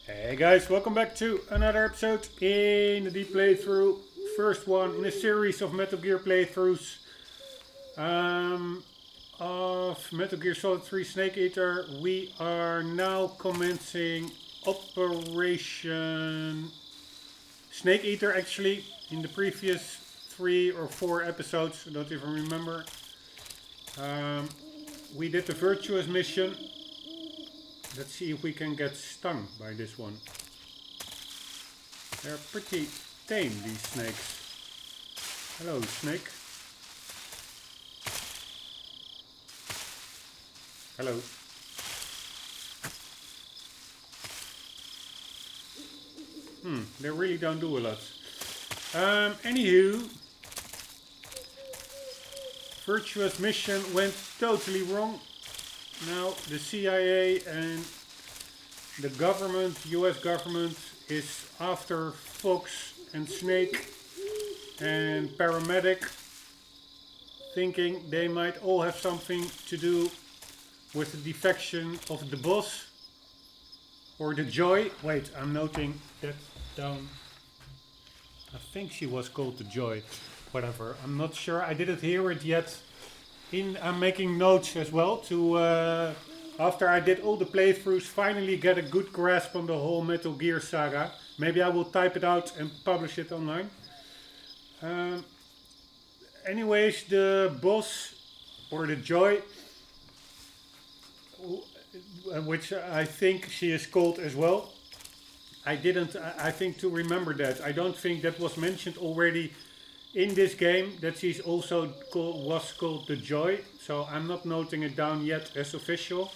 Hey guys, welcome back to another episode in the deep playthrough. First one in a series of Metal Gear playthroughs of Metal Gear Solid 3 Snake Eater. We are now commencing Operation Snake Eater. Actually, in the previous 3 or 4 episodes, I don't even remember, we did the Virtuous mission. Let's see if we can get stung by this one. They're pretty tame, these snakes. Hello, snake. Hello. They really don't do a lot. Anywho, Virtuous mission went totally wrong. Now the CIA and the government, US government, is after Fox and Snake and Paramedic, thinking they might all have something to do with the defection of the boss or the Joy. Wait, I'm noting that down. I think she was called the Joy. Whatever, I'm not sure. I didn't hear it yet. I'm making notes as well to, after I did all the playthroughs, finally get a good grasp on the whole Metal Gear saga. Maybe I will type it out and publish it online. Anyways, the boss, or the Joy, which I think she is called as well. I think to remember that. I don't think that was mentioned already in this game, that she's also was called the Joy, so I'm not noting it down yet as official.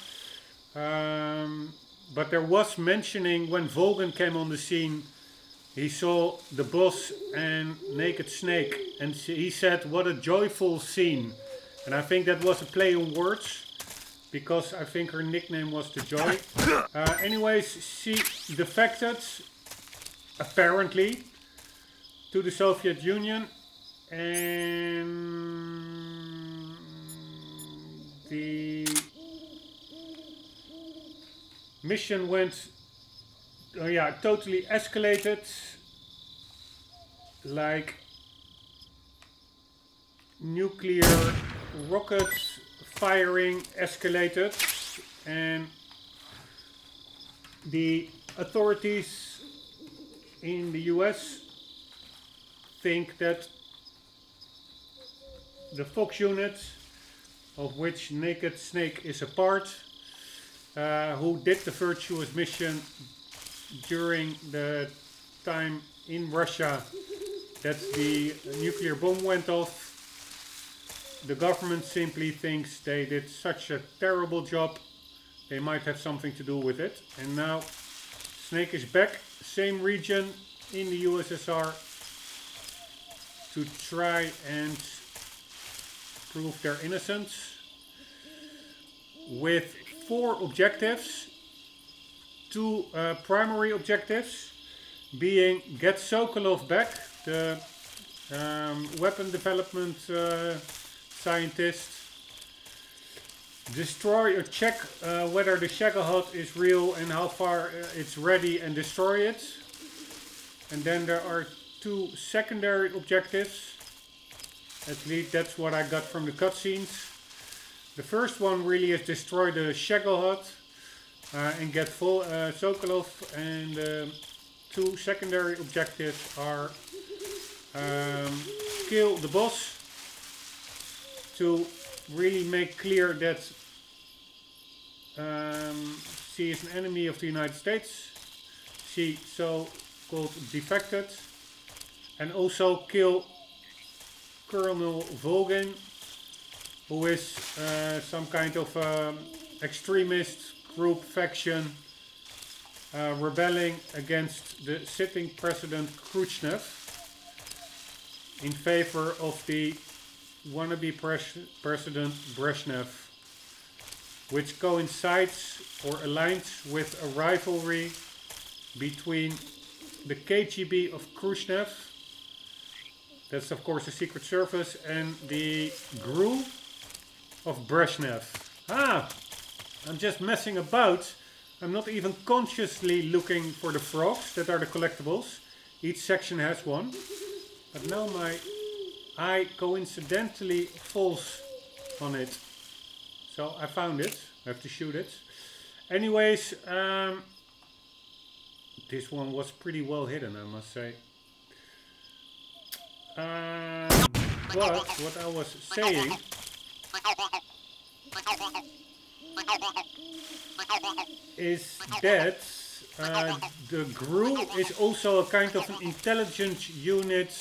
But there was mentioning when Volgan came on the scene, he saw the boss and Naked Snake, and he said, "What a joyful scene." And I think that was a play on words, because I think her nickname was the Joy. Anyways, she defected, apparently, to the Soviet Union. And the mission went, totally escalated, like nuclear rockets firing escalated, and the authorities in the US think that the Fox unit, of which Naked Snake is a part, who did the Virtuous mission during the time in Russia that the nuclear bomb went off. The government simply thinks they did such a terrible job, they might have something to do with it. And now Snake is back, same region in the USSR, to try and prove their innocence, with 4 objectives. 2 primary objectives being get Sokolov back, the weapon development scientist, destroy or check whether the Shackleton is real and how far it's ready, and destroy it. And then there are 2 secondary objectives. At least that's what I got from the cutscenes. The first one really is destroy the Shackleton and get full Sokolov, and 2 secondary objectives are kill the boss, to really make clear that she is an enemy of the United States. She so-called defected, and also kill Colonel Volgan, who is some kind of extremist group faction rebelling against the sitting President Khrushchev in favor of the wannabe President Brezhnev, which coincides or aligns with a rivalry between the KGB of Khrushchev, that's of course the Secret Service, and the GRU of Brezhnev. I'm just messing about. I'm not even consciously looking for the frogs that are the collectibles. Each section has one. But now my eye coincidentally falls on it. So I found it. I have to shoot it. Anyways, this one was pretty well hidden, I must say. But what I was saying is that the GRU is also a kind of an intelligence unit,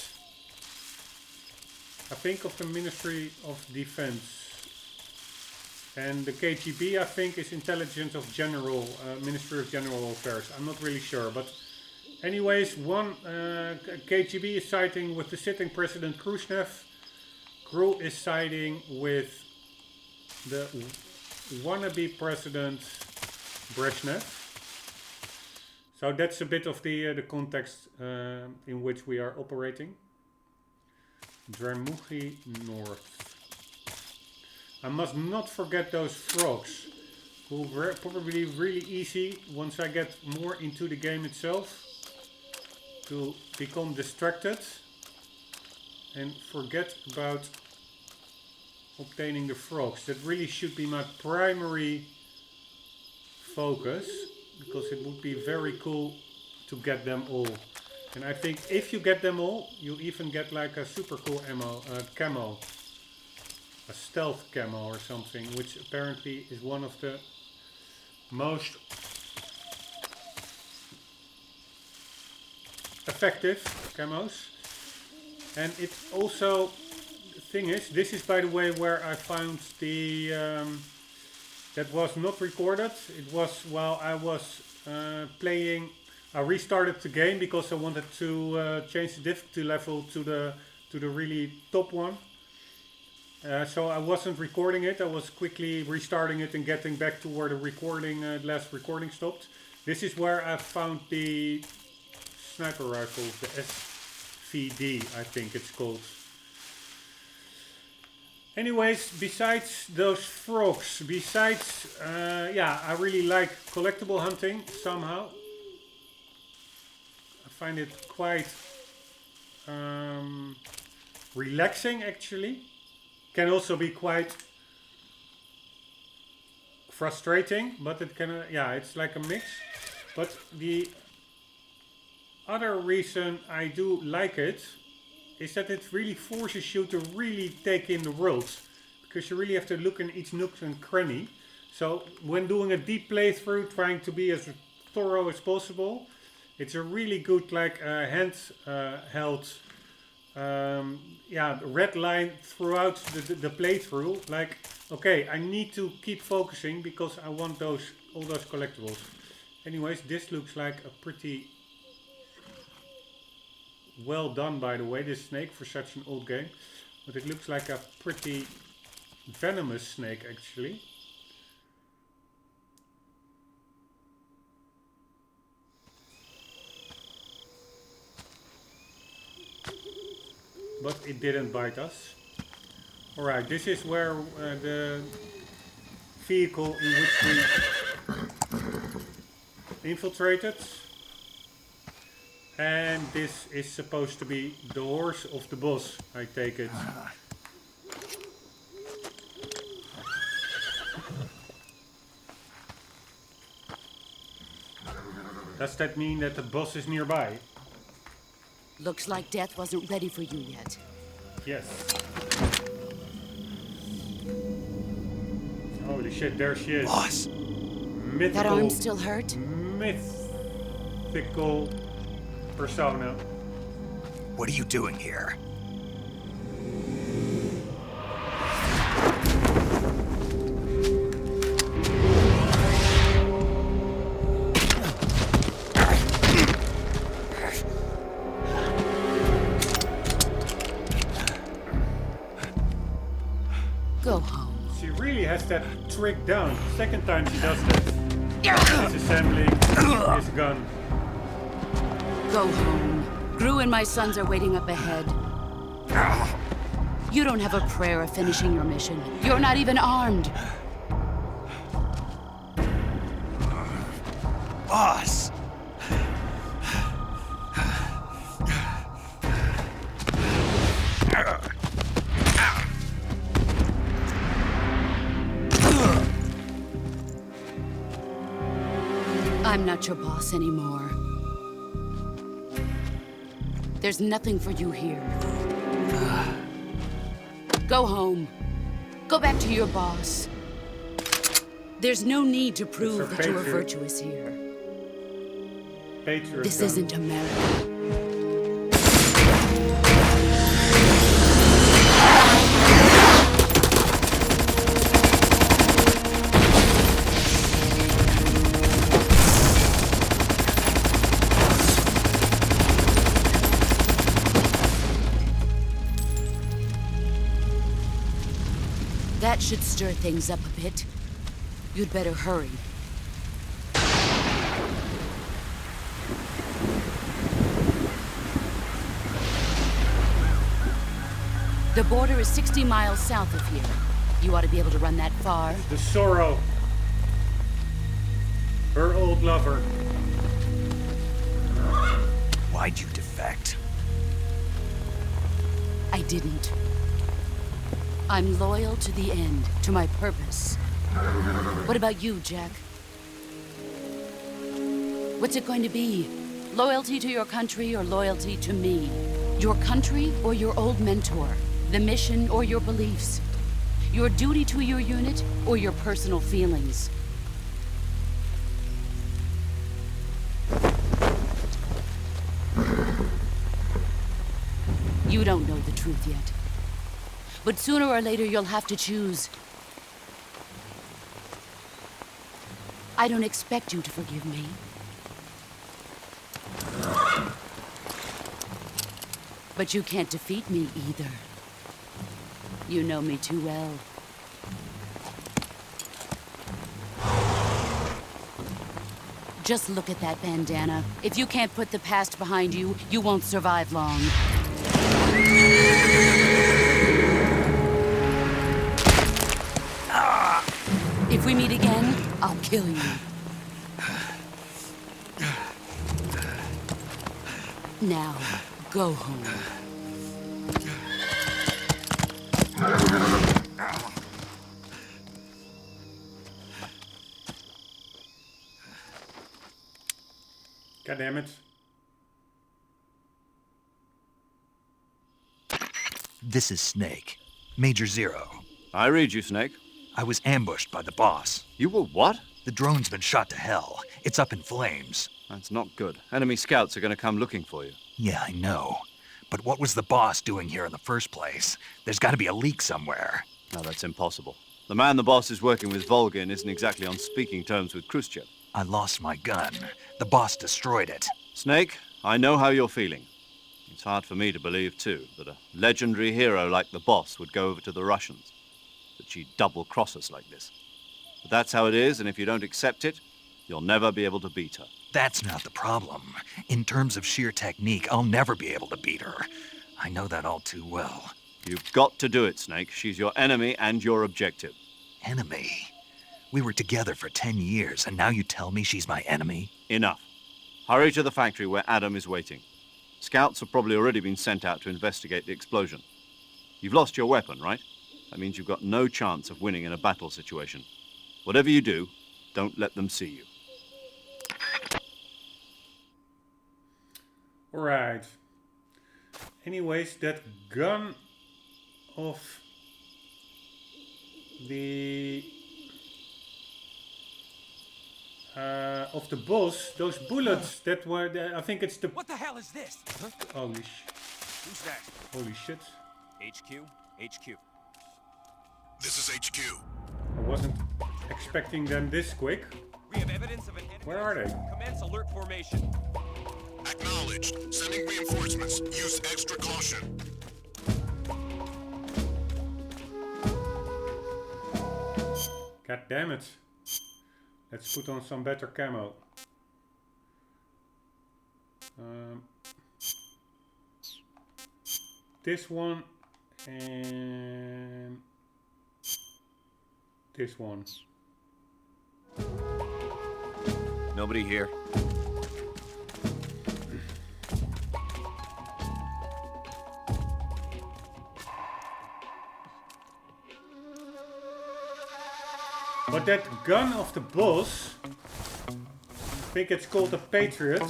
I think, of the Ministry of Defense. And the KGB, I think, is Intelligence of General, Ministry of General Affairs. I'm not really sure, but anyways, one KGB is siding with the sitting President Khrushchev. GRU is siding with the wannabe President Brezhnev. So that's a bit of the context in which we are operating. Dramughi North. I must not forget those frogs, who were probably really easy once I get more into the game itself to become distracted and forget about obtaining the frogs. That really should be my primary focus, because it would be very cool to get them all. And I think if you get them all, you even get like a super cool camo. A stealth camo or something, which apparently is one of the most effective camos. And it also, the thing is, this is by the way where I found the that was not recorded. It was while I was playing. I restarted the game because I wanted to change the difficulty level to the really top one. So I wasn't recording it. I was quickly restarting it and getting back to where the recording, last recording stopped. This is where I found the sniper rifle, the SVD, I think it's called. Anyways, besides those frogs, yeah, I really like collectible hunting somehow. I find it quite relaxing, actually. Can also be quite frustrating, but it can, yeah, it's like a mix. But the other reason I do like it is that it really forces you to really take in the world, because you really have to look in each nook and cranny. So when doing a deep playthrough, trying to be as thorough as possible, it's a really good like handheld red line throughout the playthrough. Like, okay, I need to keep focusing because I want all those collectibles. Anyways, this looks like a pretty well done, by the way, this snake for such an old game. But it looks like a pretty venomous snake, actually. But it didn't bite us. Alright, this is where the vehicle in which we infiltrated. And this is supposed to be the horse of the boss, I take it. Does that mean that the boss is nearby? Looks like death wasn't ready for you yet. Yes. Holy shit, there she is. Boss. Mythical. That arm still hurt? Mythical persona. What are you doing here? Go home. She really has that trick down. Second time she does that. Disassembling his gun. Go home. Gru and my sons are waiting up ahead. You don't have a prayer of finishing your mission. You're not even armed. boss. I'm not your boss anymore. There's nothing for you here. Go home. Go back to your boss. There's no need to prove that you are virtuous here. Patriot This gun. isn't America. That should stir things up a bit. You'd better hurry. The border is 60 miles south of here. You ought to be able to run that far. The Sorrow. Her old lover. Why'd you defect? I didn't. I'm loyal to the end, to my purpose. What about you, Jack? What's it going to be? Loyalty to your country or loyalty to me? Your country or your old mentor? The mission or your beliefs? Your duty to your unit or your personal feelings? You don't know the truth yet. But sooner or later, you'll have to choose. I don't expect you to forgive me. But you can't defeat me either. You know me too well. Just look at that bandana. If you can't put the past behind you, you won't survive long. If we meet again, I'll kill you. Now, go home. God damn it. This is Snake. Major Zero. I read you, Snake. I was ambushed by the boss. You were what? The drone's been shot to hell. It's up in flames. That's not good. Enemy scouts are going to come looking for you. Yeah, I know. But what was the boss doing here in the first place? There's got to be a leak somewhere. No, that's impossible. The man the boss is working with, Volgin, isn't exactly on speaking terms with Khrushchev. I lost my gun. The boss destroyed it. Snake, I know how you're feeling. It's hard for me to believe, too, that a legendary hero like the boss would go over to the Russians. That she'd double-cross us like this. But that's how it is, and if you don't accept it, you'll never be able to beat her. That's not the problem. In terms of sheer technique, I'll never be able to beat her. I know that all too well. You've got to do it, Snake. She's your enemy and your objective. Enemy? We were together for 10 years, and now you tell me she's my enemy? Enough. Hurry to the factory where Adam is waiting. Scouts have probably already been sent out to investigate the explosion. You've lost your weapon, right? That means you've got no chance of winning in a battle situation. Whatever you do, don't let them see you. Alright. Anyways, that gun of the boss, those bullets that were the, I think it's the... What the hell is this? Huh? Who's that? Holy shit. HQ? HQ. This is HQ. I wasn't expecting them this quick. We have evidence of an enemy. Where are they? Commence alert formation. Acknowledged. Sending reinforcements. Use extra caution. God damn it. Let's put on some better camo. This one and this one. Nobody here. But that gun of the boss, I think it's called a Patriot.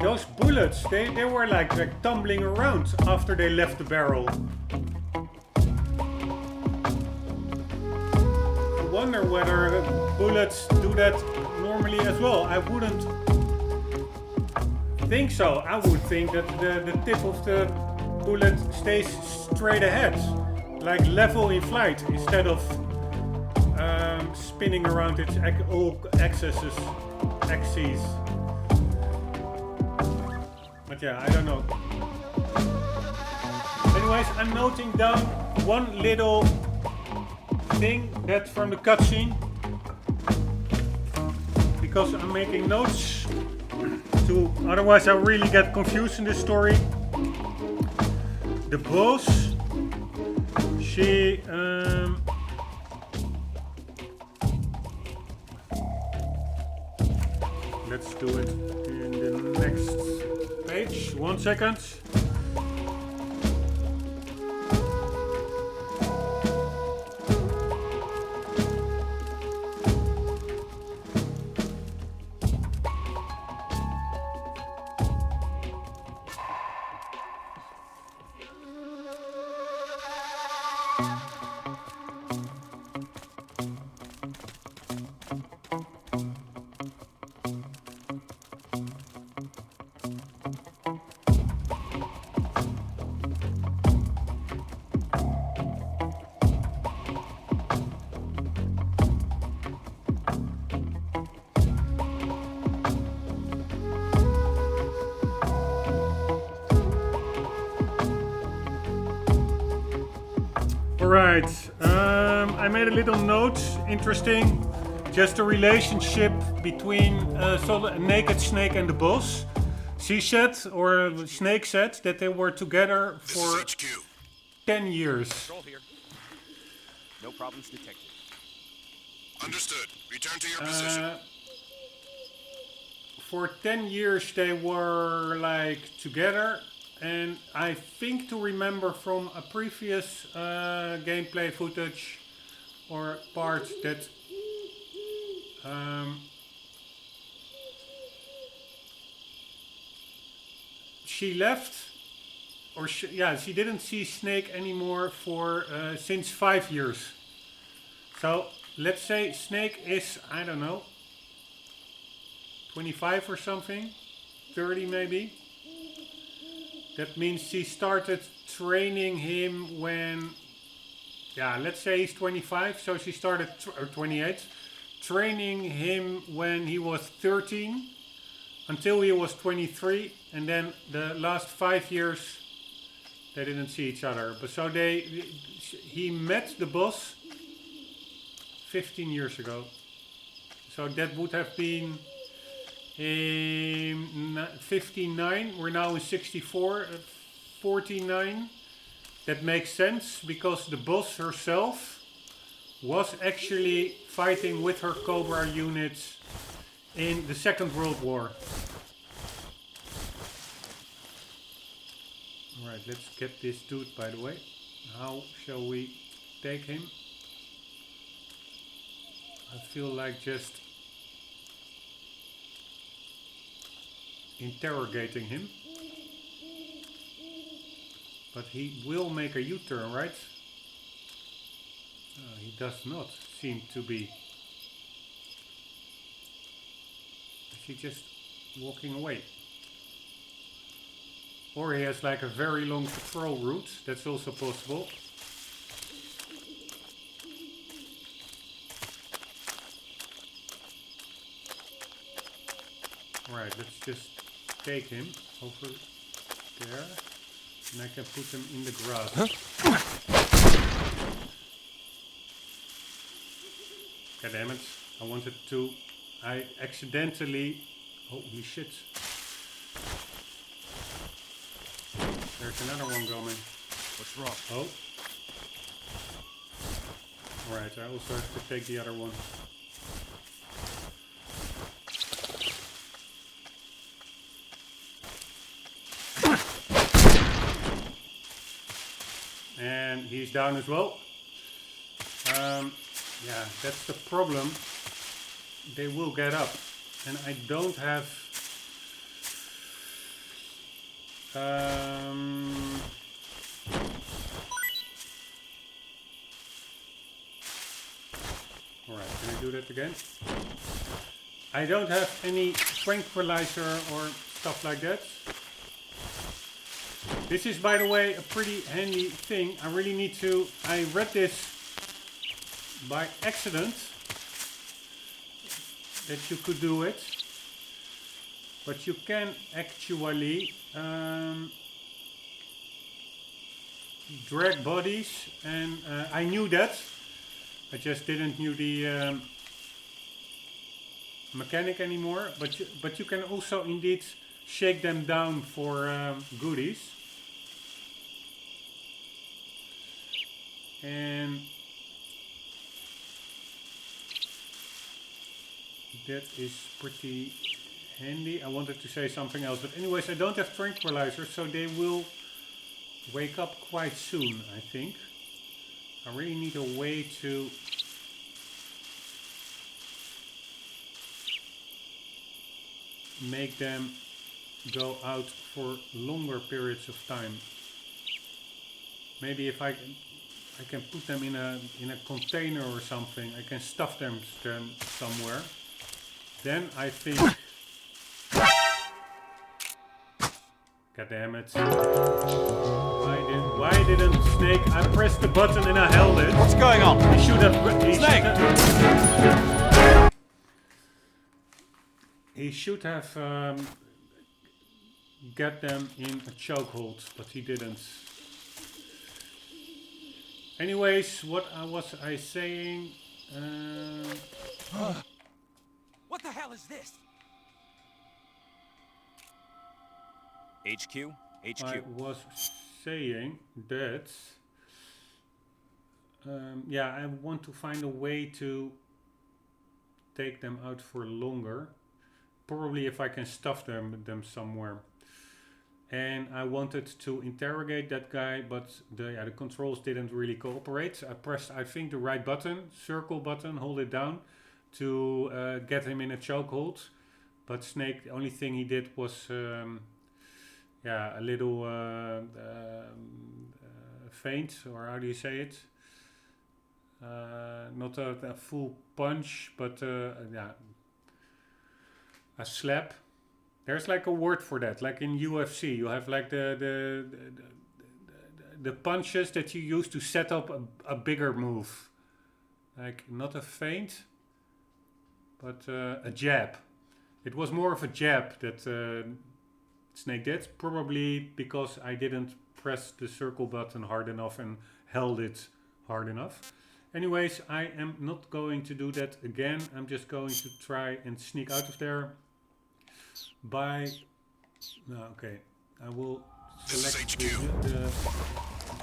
Those bullets, they were like tumbling around after they left the barrel. I wonder whether bullets do that normally as well. I wouldn't think so. I would think that the tip of the bullet stays straight ahead, like level in flight, instead of spinning around its all axes. But yeah, I don't know. Anyways, I'm noting down one little thing that from the cutscene, because I'm making notes to, otherwise I really get confused in this story. The boss, she let's do it in the next page. 1 second. Alright, I made a little note, interesting, just the relationship between a naked Snake and the boss. She said, or Snake said, that they were together for 10 years. Control here. No problems detected. Understood. Return to your position. For 10 years they were like together. And I think to remember from a previous gameplay footage or part that she left, or she didn't see Snake anymore for since 5 years. So let's say Snake is, I don't know, 25 or something, 30 maybe. That means she started training him when, let's say he's 25, so she started, or 28, training him when he was 13 until he was 23, and then the last 5 years they didn't see each other. But so he met the boss 15 years ago. So that would have been in 59, we're now in 64, 49. That makes sense because the boss herself was actually fighting with her Cobra units in the Second World War. Alright, let's get this dude, by the way. How shall we take him? I feel like just interrogating him, but he will make a U-turn, right? He does not seem to be. Is he just walking away? Or he has like a very long patrol route, that's also possible. Alright, let's just take him over there, and I can put him in the grass. God damn it, I wanted to, I accidentally, holy shit. There's another one coming. What's wrong? Oh. Alright, I also have to take the other one. And he's down as well. Yeah, that's the problem. They will get up. And I don't have... Alright, can I do that again? I don't have any tranquilizer or stuff like that. This is, by the way, a pretty handy thing. I really need to... I read this by accident, that you could do it. But you can actually drag bodies, and I knew that. I just didn't know the mechanic anymore. But you can also indeed shake them down for goodies. And that is pretty handy. I wanted to say something else, but anyways, I don't have tranquilizers, so they will wake up quite soon, I think. I really need a way to make them go out for longer periods of time. Maybe if I can put them in a container or something. I can stuff them somewhere. Then I think... God damn it. Why didn't Snake... I pressed the button and I held it. What's going on? He should have... He should have get them in a chokehold, but he didn't. Anyways, what was I saying? What the hell is this? HQ? HQ. I was saying that... yeah, I want to find a way to take them out for longer. Probably if I can stuff them somewhere. And I wanted to interrogate that guy, but the controls didn't really cooperate. I pressed, I think, the right button, circle button, hold it down to get him in a chokehold. But Snake, the only thing he did was, yeah, a little feint, or how do you say it? Not a full punch, but yeah, a slap. There's like a word for that, like in UFC, you have like the punches that you use to set up a bigger move. Like not a feint, but a jab. It was more of a jab that Snake did, probably because I didn't press the circle button hard enough and held it hard enough. Anyways, I am not going to do that again. I'm just going to try and sneak out of there. By no, okay, I will select the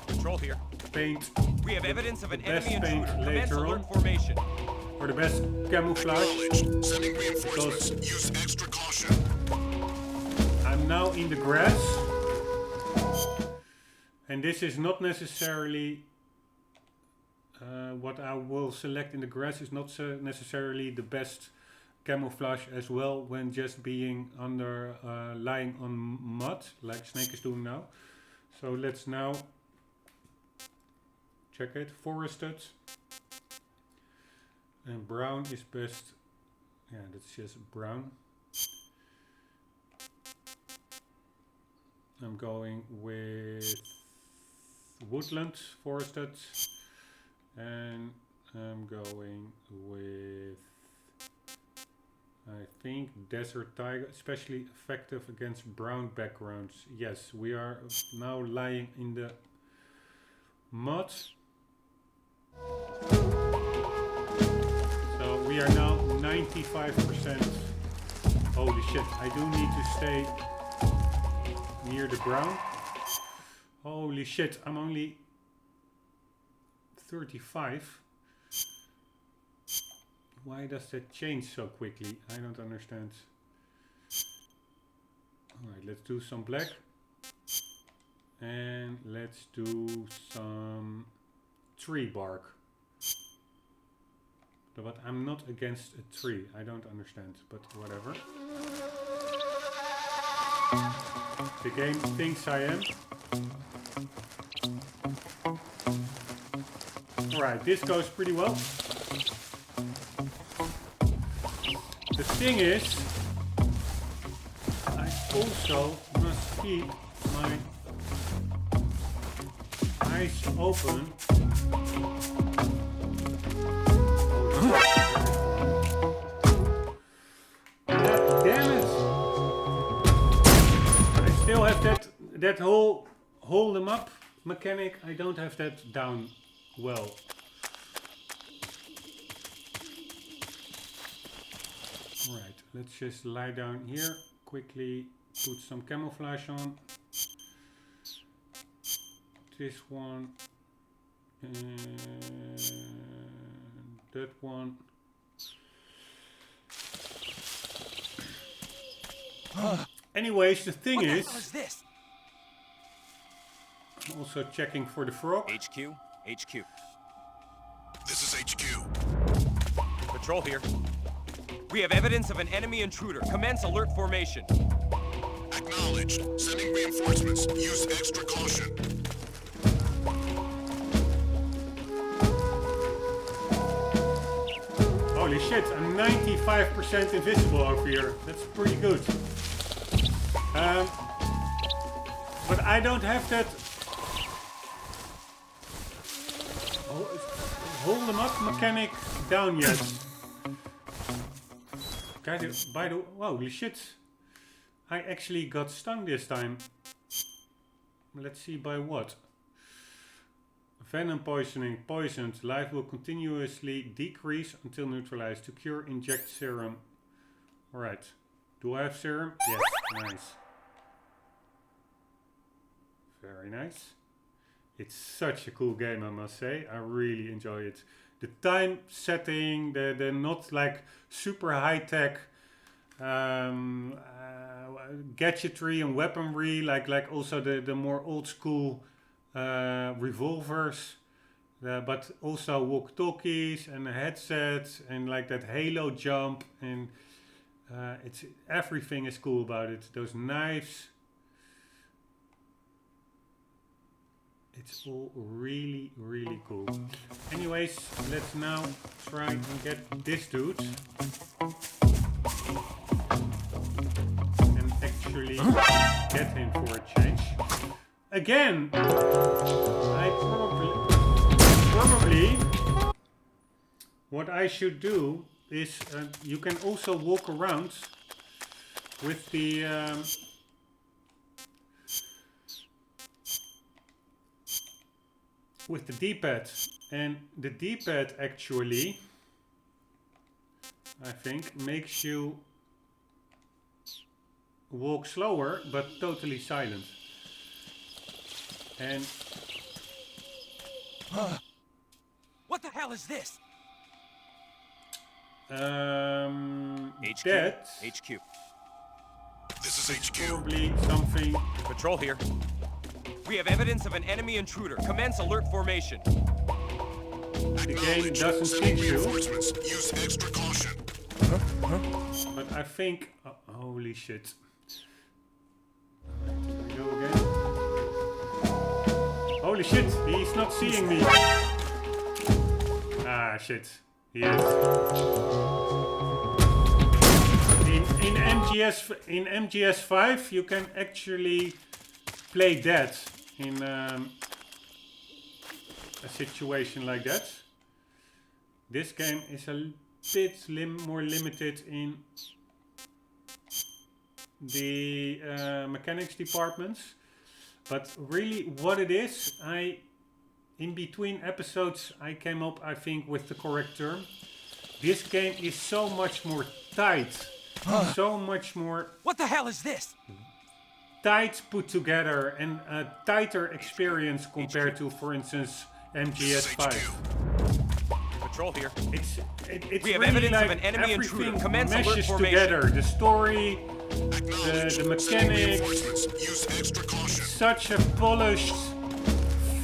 Control here. paint. We have evidence of an best enemy paint intruder. Commence later alert on, formation. or the best camouflage. Acknowledged. Sending reinforcements. Use extra caution. I'm now in the grass, and this is not necessarily what I will select in the grass is not necessarily the best camouflage as well when just being under lying on mud like Snake is doing now. So let's now check it. Forested and brown is best. Yeah, that's just brown. I'm going with woodland forested, and I'm going with, I think, desert tiger, especially effective against brown backgrounds. Yes, we are now lying in the mud. So we are now 95%. Holy shit, I do need to stay near the brown. Holy shit, I'm only 35. Why does that change so quickly? I don't understand. Alright, let's do some black. And let's do some tree bark. But I'm not against a tree. I don't understand, but whatever. The game thinks I am. Alright, this goes pretty well. The thing is, I also must keep my eyes open. Damn it! I still have that whole hold them up mechanic. I don't have that down well. Right, let's just lie down here, quickly put some camouflage on. This one and that one. Anyways, the thing What the is, hell is this? I'm also checking for the frog. HQ. HQ. This is HQ. Patrol here. We have evidence of an enemy intruder. Commence alert formation. Acknowledged. Sending reinforcements. Use extra caution. Holy shit, I'm 95% invisible over here. That's pretty good. But I don't have that hold them up mechanic down yet. Guys, by the way, holy shit. I actually got stung this time. Let's see by what. Venom poisoning. Poisoned. Life will continuously decrease until neutralized. To cure, inject serum. Alright. Do I have serum? Yes. Nice. Very nice. It's such a cool game, I must say. I really enjoy it. The time setting, the not like super high tech gadgetry and weaponry, like also the more old school revolvers, but also walkie-talkies and headsets and like that halo jump, and it's everything is cool about it. Those knives. It's all really, really cool. Anyways, let's now try and get this dude. And actually get him for a change. Again! I probably what I should do is you can also walk around with the D-pad, and the D-pad actually I think makes you walk slower but totally silent. And What the hell is this? HQ. that HQ. This is HQ. probably something. Patrol here. We have evidence of an enemy intruder. Commence alert formation. The game Acknowledged. doesn't Sending teach you, reinforcements. Use extra caution. but I think holy shit. Here we go again. Holy shit, he's not seeing me. Ah shit, he is. In MGS5 you can actually play dead in a situation like that. This game is a bit more limited in the mechanics departments, but really what it is, in between episodes I came up, I think, with the correct term. This game is so much more tight, so much more What the hell is this? tight put together and a tighter experience compared to, for instance, MGS5. Patrol here. It's We have really evidence like of an enemy intruder. everything Commence alert meshes formation. together. The story, Acknowledged. the Sending mechanics, reinforcements. Use extra caution. such a polished,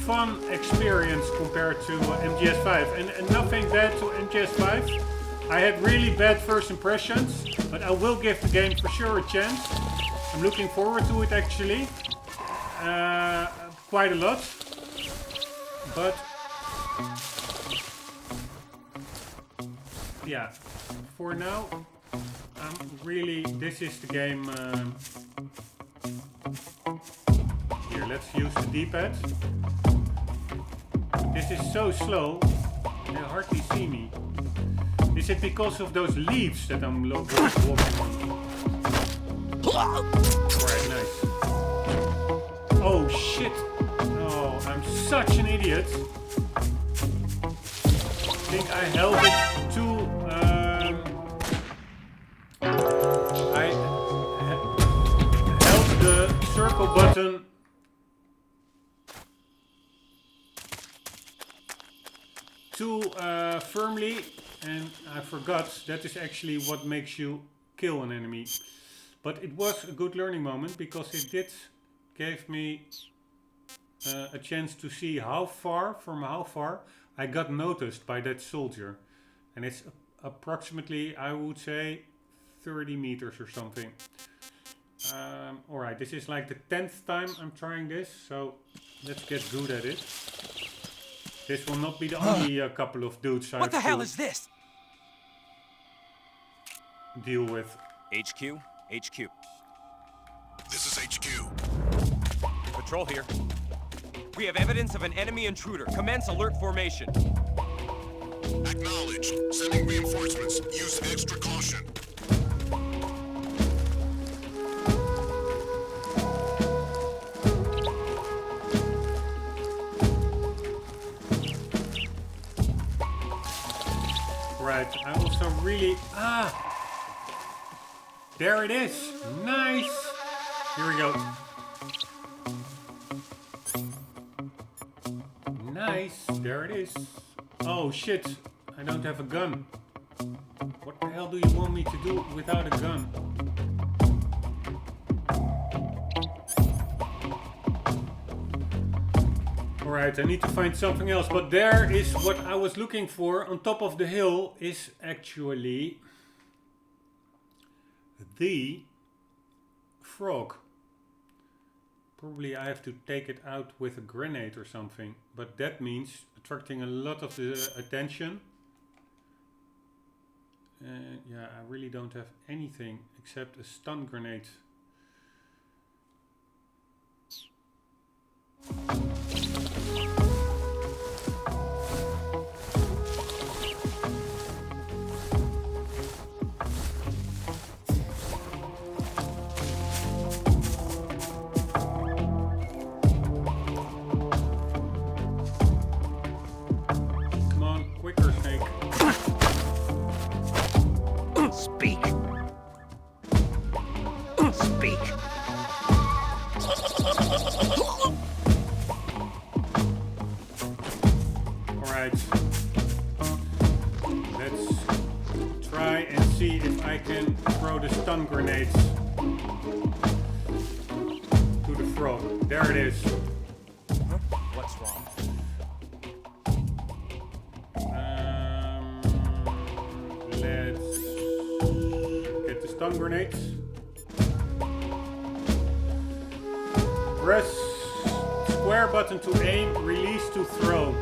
fun experience compared to MGS5. And nothing bad to MGS5. I had really bad first impressions, but I will give the game for sure a chance. I'm looking forward to it actually. Quite a lot. But yeah, for now, this is the game. Here, let's use the D-pad. This is so slow, you hardly see me. Is it because of those leaves that I'm walking on? Alright, nice. Oh shit! Oh, I'm such an idiot. I think I held it too. I held the circle button too firmly, and I forgot that is actually what makes you kill an enemy. But it was a good learning moment because it did give me a chance to see from how far I got noticed by that soldier. And it's approximately, I would say, 30 meters or something. Alright, this is like the 10th time I'm trying this, so let's get good at it. This will not be the only couple of dudes I What the have hell to is this? deal with. HQ. HQ. This is HQ. Patrol here. We have evidence of an enemy intruder. Commence alert formation. Acknowledged. Sending reinforcements. Use extra caution. Right, I also really... There it is! Nice! Here we go. Nice, there it is. Oh shit, I don't have a gun. What the hell do you want me to do without a gun? Alright, I need to find something else, but there is what I was looking for. On top of the hill is actually the frog. Probably I have to take it out with a grenade or something, but that means attracting a lot of the attention. Yeah, I really don't have anything except a stun grenade. Come on, quicker, Snake. Speak. Speak. Alright. Let's try and see if I can throw the stun grenades to the frog. There it is. What's wrong? Let's get the stun grenades. Press square button to aim, release to throw.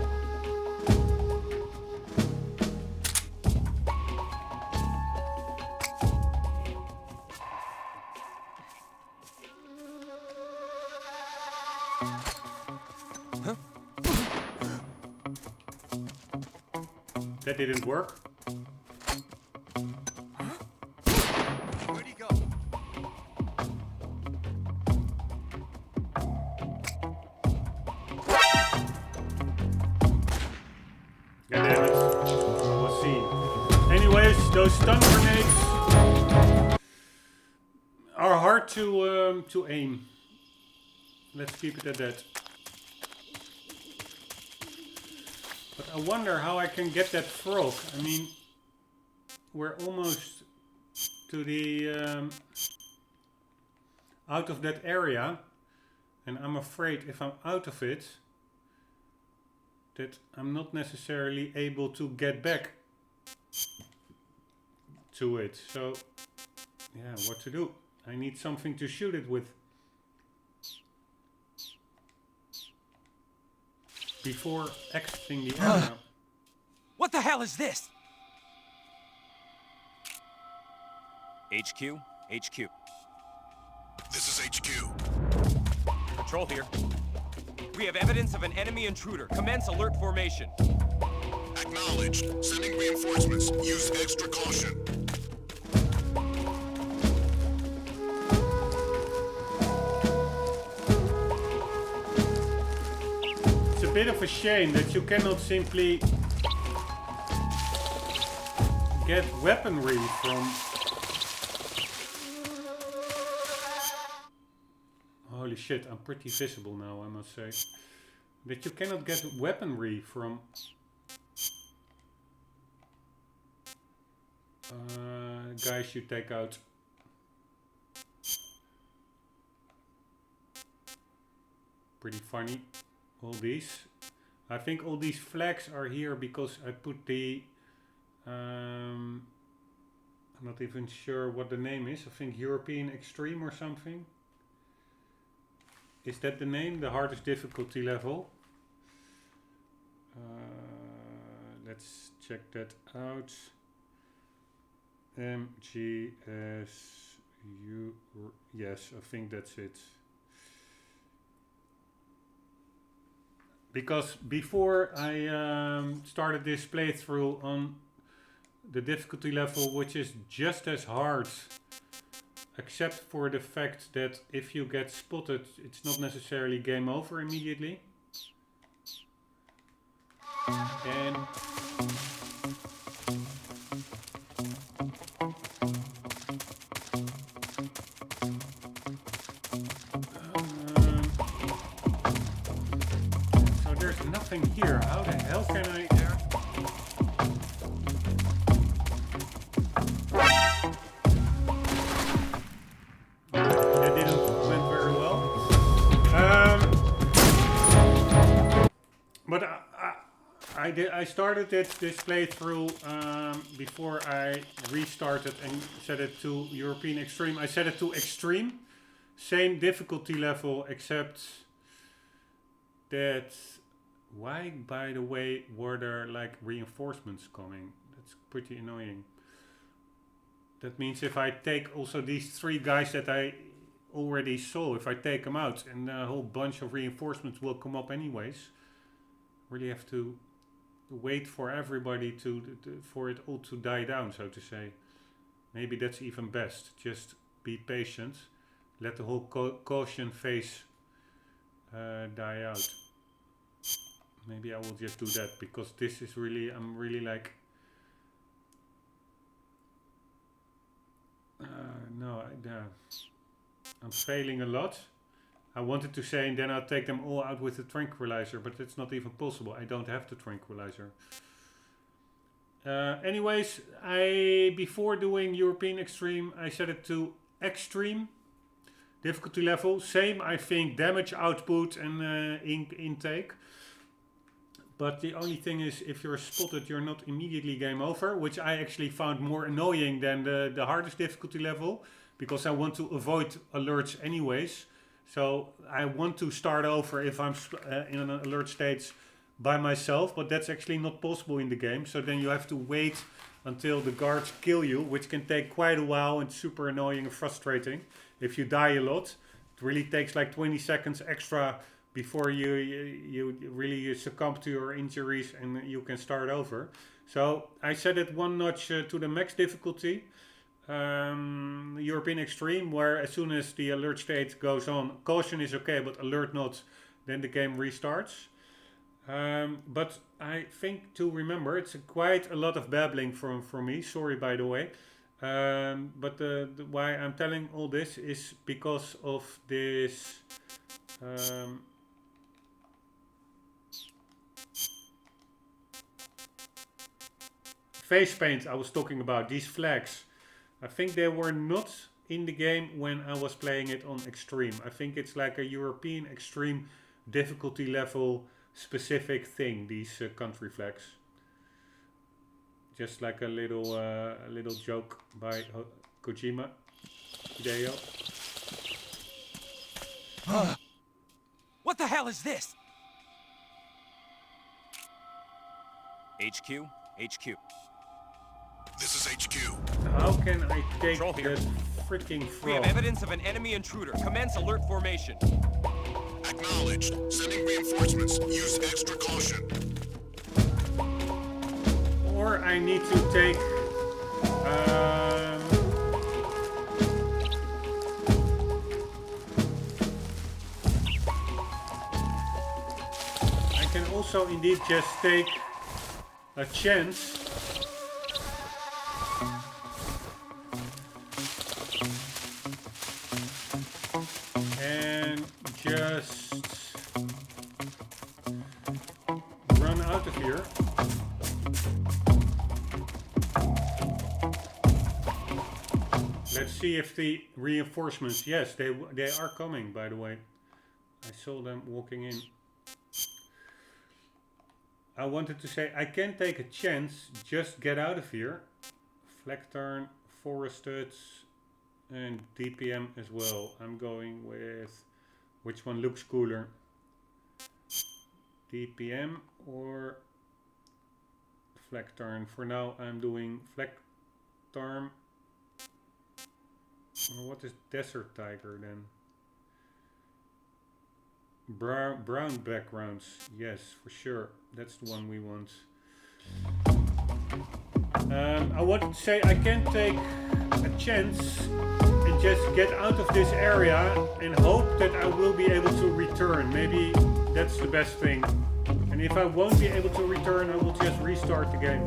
That didn't work. Where'd he go? God damn it. Was seen. Anyways, those stun grenades are hard to aim. let's keep it at that. But I wonder how I can get that frog. I mean, we're almost to the out of that area, and I'm afraid if I'm out of it, that I'm not necessarily able to get back to it. So, yeah, what to do? I need something to shoot it with before exiting the area. What the hell is this? HQ? HQ. This is HQ. Patrol here. We have evidence of an enemy intruder. Commence alert formation. Acknowledged. Sending reinforcements. Use extra caution. It's a bit of a shame that you cannot simply get weaponry from... Holy shit, I'm pretty visible now, I must say. That you cannot get weaponry from... guys you take out. Pretty funny, all these. I think all these flags are here because I put the... I'm not even sure what the name is. I think European Extreme or something. Is that the name? The hardest difficulty level. Let's check that out. MGSU. Yes, I think that's it. Because before I started this playthrough on the difficulty level, which is just as hard, except for the fact that if you get spotted, it's not necessarily game over immediately. And so there's nothing here. How the hell can I... But I started this playthrough before I restarted and set it to European Extreme. I set it to Extreme, same difficulty level, except that... Why, by the way, were there like reinforcements coming? That's pretty annoying. That means if I take also these 3 guys that I already saw, if I take them out, and a whole bunch of reinforcements will come up anyways. Really have to wait for everybody for it all to die down, so to say. Maybe that's even best. Just be patient. Let the whole caution phase die out. Maybe I will just do that, because this is really, I'm really like... I'm failing a lot. I wanted to say, and then I'll take them all out with the tranquilizer, but it's not even possible. I don't have the tranquilizer. Anyways, before doing European Extreme, I set it to Extreme difficulty level. Same, I think, damage output and ink intake. But the only thing is, if you're spotted, you're not immediately game over, which I actually found more annoying than the hardest difficulty level, because I want to avoid alerts anyways. So I want to start over if I'm in an alert state by myself, but that's actually not possible in the game. So then you have to wait until the guards kill you, which can take quite a while and super annoying and frustrating. If you die a lot, it really takes like 20 seconds extra before you really succumb to your injuries and you can start over. So I set it 1 notch to the max difficulty. European Extreme, where as soon as the alert state goes on, caution is okay, but alert not, then the game restarts. But I think to remember, it's quite a lot of babbling from me, sorry by the way. But why I'm telling all this is because of this Face paint I was talking about, these flags. I think they were not in the game when I was playing it on extreme. I think it's like a European extreme difficulty level specific thing, these country flags. Just like a little joke by Kojima Hideo. What the hell is this? HQ? HQ. This is HQ. How can I take Control here. that freaking We have frog? evidence of an enemy intruder. Commence alert formation. Acknowledged. Sending reinforcements. Use extra caution. Or I need to take I can also indeed just take a chance and just run out of here. Let's see if the reinforcements, yes, they are coming, by the way. I saw them walking in. I wanted to say I can take a chance, just get out of here. Flag turn, forested, and DPM as well. I'm going with which one looks cooler. DPM or flag turn. For now I'm doing flag turn. Or what is Desert Tiger then? Brown backgrounds, yes, for sure. That's the one we want. I wanted to say I can take a chance and just get out of this area and hope that I will be able to return. Maybe that's the best thing. And if I won't be able to return, I will just restart the game.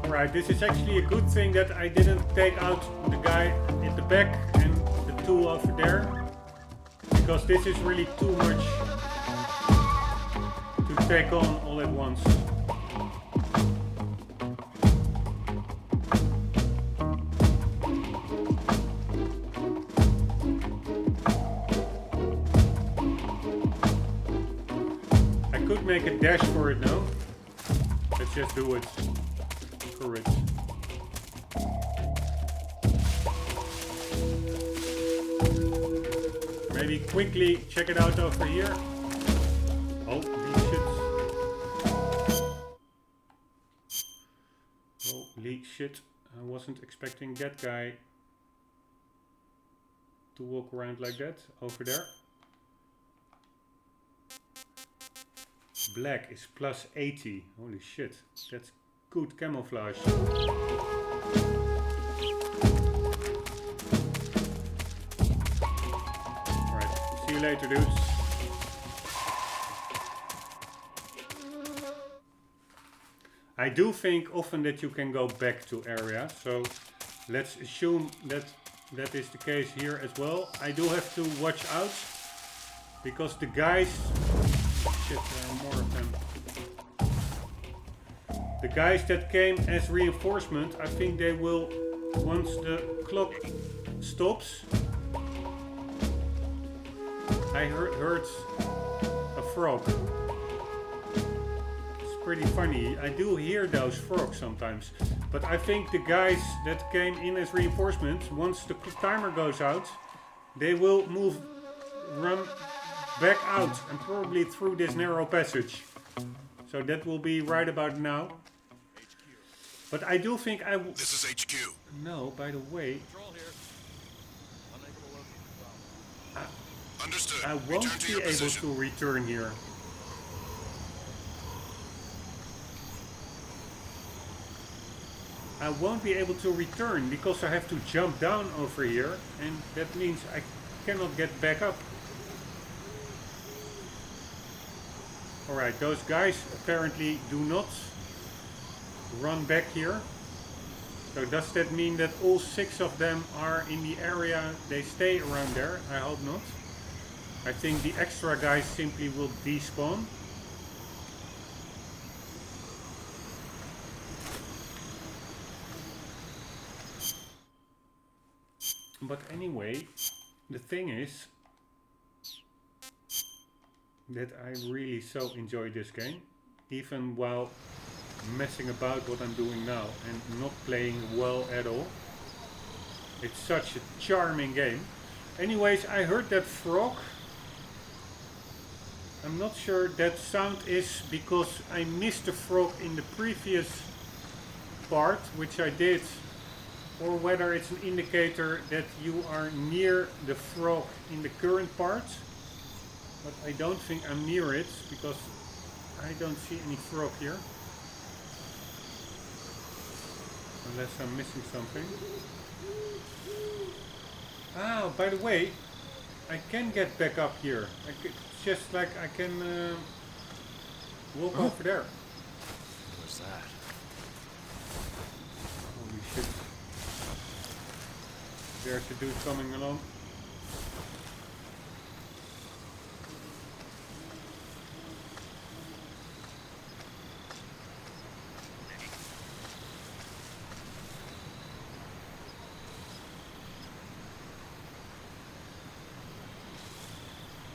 Alright, this is actually a good thing that I didn't take out the guy in the back and the two over there. Because this is really too much to take on all at once. I could make a dash for it now. Let's just do it. Courage. Maybe quickly check it out over here. Holy shit. I wasn't expecting that guy to walk around like that over there. Black is plus 80. Holy shit. That's good camouflage. Alright, see you later, dudes. I do think often that you can go back to area, so let's assume that that is the case here as well. I do have to watch out because the guys... Shit, there are more of them. The guys that came as reinforcement, I think they will, once the clock stops... I heard a frog. It's pretty funny. I do hear those frogs sometimes. But I think the guys that came in as reinforcements, once the timer goes out, they will run back out and probably through this narrow passage. So that will be right about now. But I do think I will... This is HQ. No, by the way... Understood. I won't be able to return here. I won't be able to return because I have to jump down over here, and that means I cannot get back up. Alright, those guys apparently do not run back here. So does that mean that all 6 of them are in the area? They stay around there? I hope not. I think the extra guys simply will despawn. But anyway, the thing is that I really so enjoy this game, even while messing about what I'm doing now and not playing well at all. It's such a charming game. Anyways, I heard that frog. I'm not sure that sound is because I missed the frog in the previous part, which I did, or whether it's an indicator that you are near the frog in the current part. But I don't think I'm near it because I don't see any frog here. Unless I'm missing something. Ah, by the way, I can get back up here. Just like I can walk over there. What's that? Holy shit. There's a dude coming along.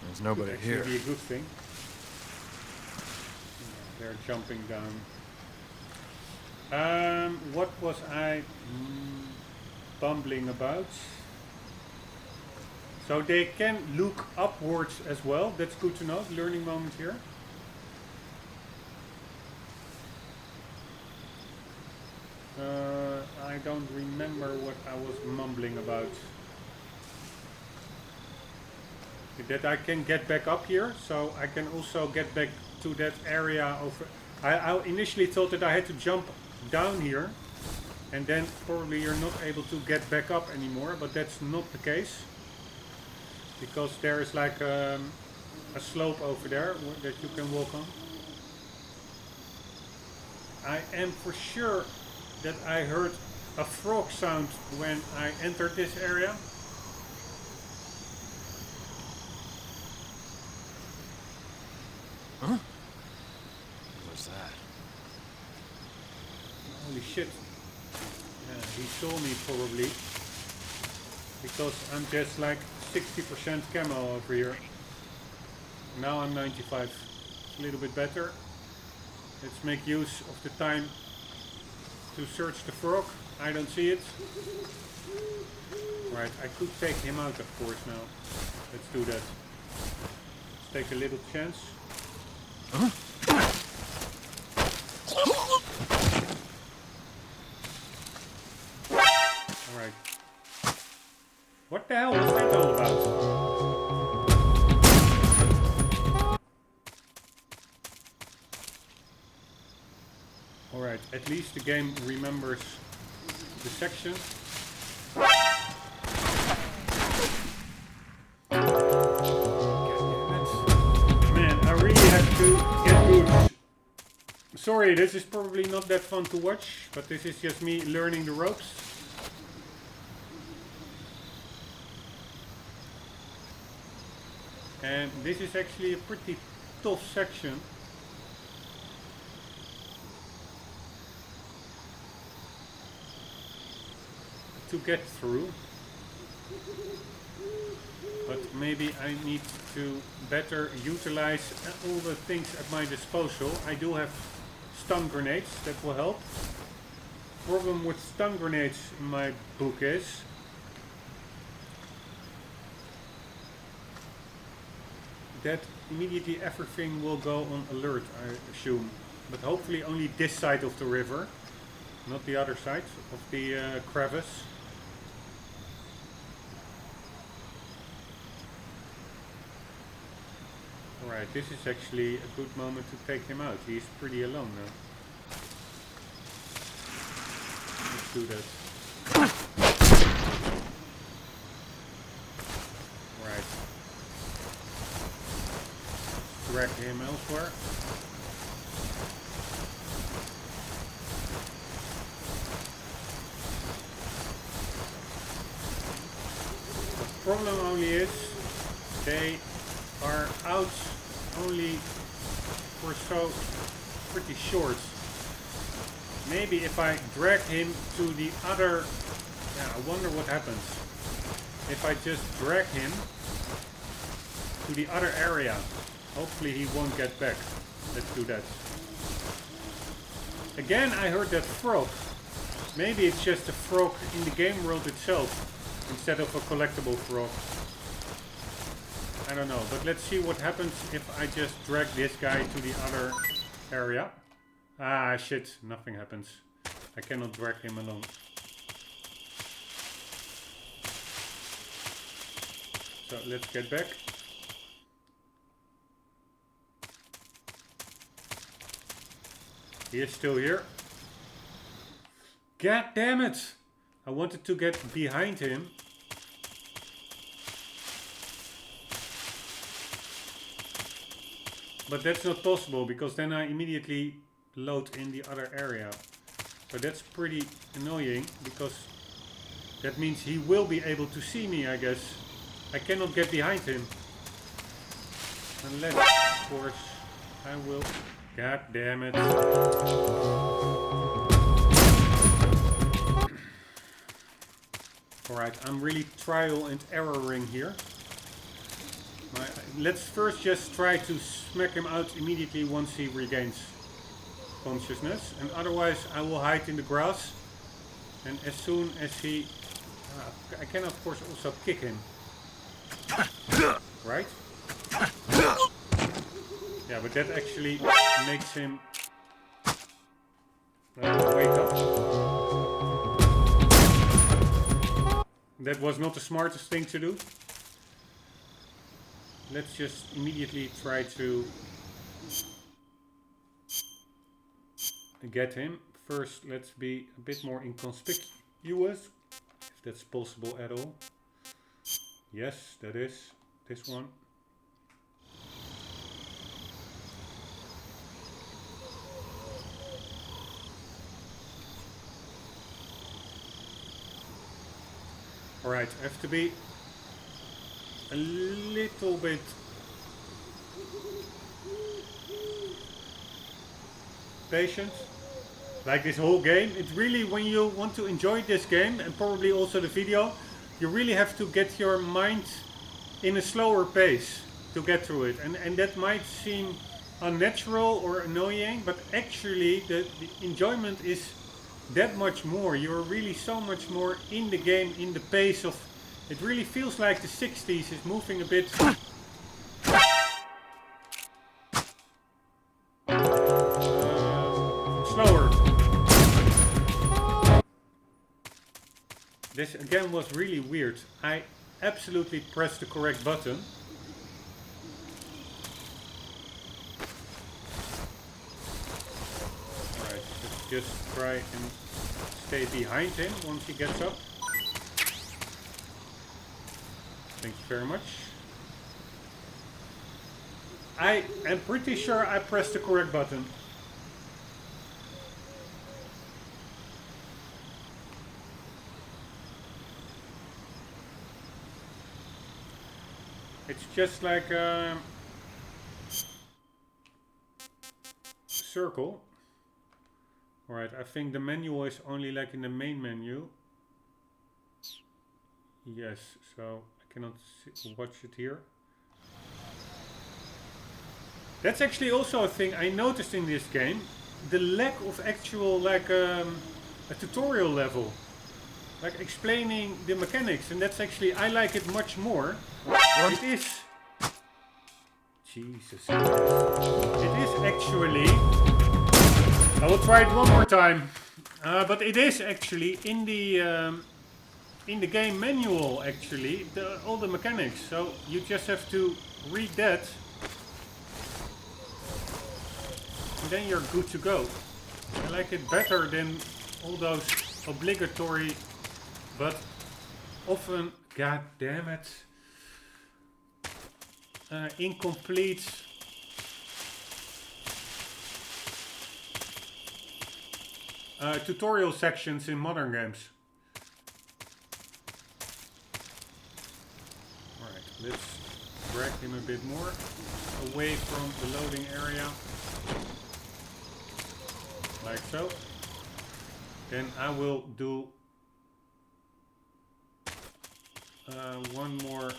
There's nobody Could here. actually be a good thing. They're jumping down. What was I bumbling about? So they can look upwards as well. That's good to know. Learning moment here. I don't remember what I was mumbling about. That I can get back up here, so I can also get back to that area over. I initially thought that I had to jump down here, and then probably you're not able to get back up anymore, but that's not the case. Because there is like a slope over there that you can walk on. I am for sure that I heard a frog sound when I entered this area. Huh? What's that? Holy shit. Yeah, he saw me probably. Because I'm just like 60% camo over here. Now I'm 95. It's a little bit better. Let's make use of the time to search the frog. I don't see it. Right, I could take him out of course now. Let's do that. Let's take a little chance. Huh? Alright. What the hell was that all about? Alright, at least the game remembers the section. Man, I really have to get boots. Sorry, this is probably not that fun to watch, but this is just me learning the ropes. And this is actually a pretty tough section. To get through. But maybe I need to better utilize all the things at my disposal. I do have stun grenades, that will help. Problem with stun grenades in my book is that immediately everything will go on alert, I assume. But hopefully only this side of the river, not the other side of the crevice. Alright, this is actually a good moment to take him out. He's pretty alone now. Let's do that. Right. Drag him elsewhere. problem only is they are out only for so pretty short. Maybe if I drag him to the other... Yeah, I wonder what happens. If I just drag him to the other area. Hopefully he won't get back. Let's do that. Again, I heard that frog. Maybe it's just a frog in the game world itself, instead of a collectible frog. I don't know, but let's see what happens if I just drag this guy to the other area. Ah, shit, nothing happens. I cannot drag him alone. So let's get back. He is still here. God damn it! I wanted to get behind him. But that's not possible because then I immediately load in the other area. So that's pretty annoying because that means he will be able to see me, I guess. I cannot get behind him. Unless, of course, I will... God damn it. Alright, I'm really trial and erroring here. Let's first just try to smack him out immediately once he regains consciousness. And otherwise I will hide in the grass. And as soon as he... I can of course also kick him. Right? Yeah, but that actually makes him wake up. That was not the smartest thing to do. Let's just immediately try to get him. First, let's be a bit more inconspicuous, if that's possible at all. Yes, that is. This one. Alright, I have to be a little bit patient. Like this whole game. It's really, when you want to enjoy this game, and probably also the video, you really have to get your mind in a slower pace to get through it. And that might seem unnatural or annoying, but actually the enjoyment is that much more. You're really so much more in the game, in the pace of... It really feels like the 60s is moving a bit... slower. This again was really weird. I absolutely pressed the correct button. Alright, let's just try and stay behind him once he gets up. Thank you very much. I am pretty sure I pressed the correct button. It's just like a circle. Alright, I think the manual is only like in the main menu. Yes, so I cannot watch it here. That's actually also a thing I noticed in this game. The lack of actual, like, a tutorial level. Like explaining the mechanics. And that's actually, I like it much more. It is... Jesus Christ. It is actually... I will try it one more time. But it is actually in the game manual, actually, all the mechanics. So you just have to read that. And then you're good to go. I like it better than all those obligatory, but often, god damn it, incomplete tutorial sections in modern games. Alright, let's drag him a bit more away from the loading area. Like so. Then I will do one more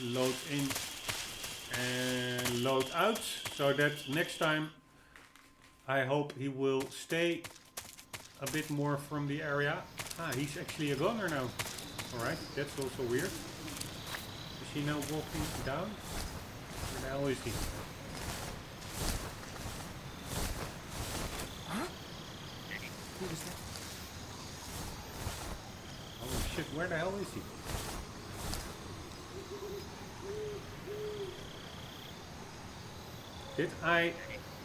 load in and load out, so that next time I hope he will stay a bit more from the area. Ah, he's actually a gunner now. Alright, that's also weird. Is he now walking down? Where the hell is he? Huh? Who was that? Holy shit, where the hell is he? Did I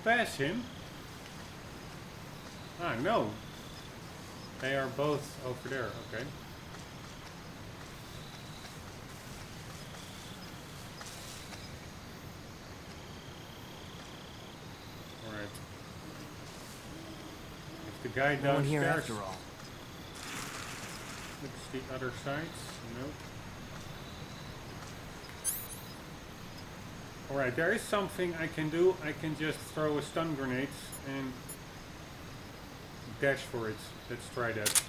pass him? Ah, no. They are both over there, okay. Alright. If the guy No one here downstairs after all. looks the other side, nope. Alright, there is something I can do. I can just throw a stun grenade and dash for it. Let's try that.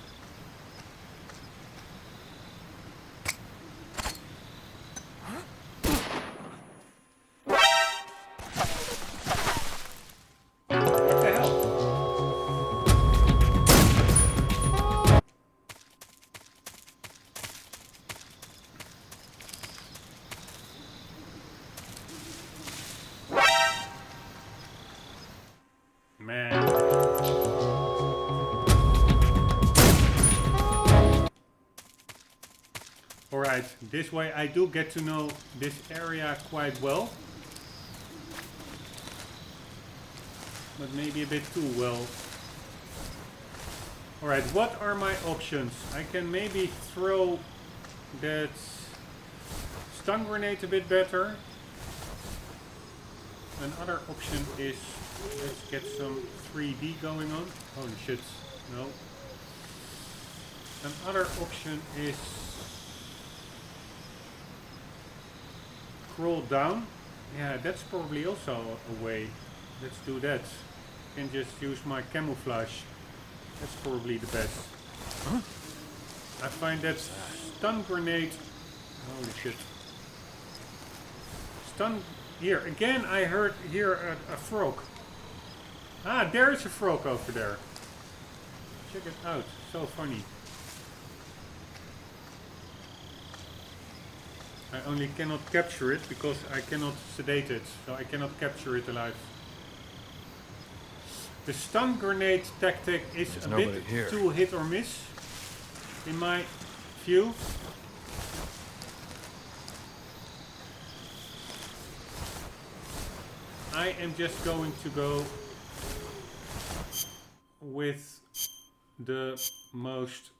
What the hell? Man. Alright, this way I do get to know this area quite well. But maybe a bit too well. Alright, what are my options? I can maybe throw that stun grenade a bit better. Another option is, let's get some 3D going on. Holy shit, no. Another option is crawl down. Yeah, that's probably also a way. Let's do that. I can just use my camouflage. That's probably the best. Huh? I find that stun grenade. Holy shit. Stun. Here, again I heard here a frog. Ah, there is a frog over there. Check it out. So funny. I only cannot capture it because I cannot sedate it. So I cannot capture it alive. The stun grenade tactic is a bit too hit or miss, in my view. I am just going to go with the most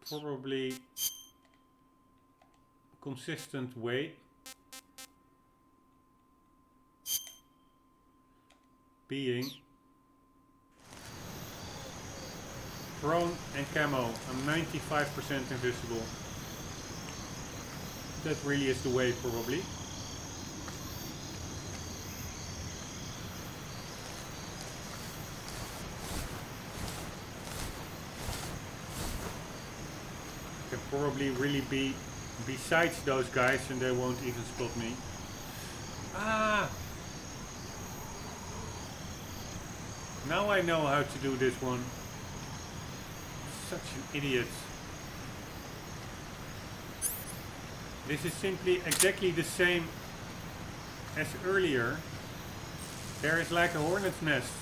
probably consistent way. Being prone and camo. I'm 95% invisible. That really is the way, probably. I can probably really be besides those guys and they won't even spot me. Ah! Now I know how to do this one. Such an idiot. This is simply exactly the same as earlier. There is like a hornet's nest.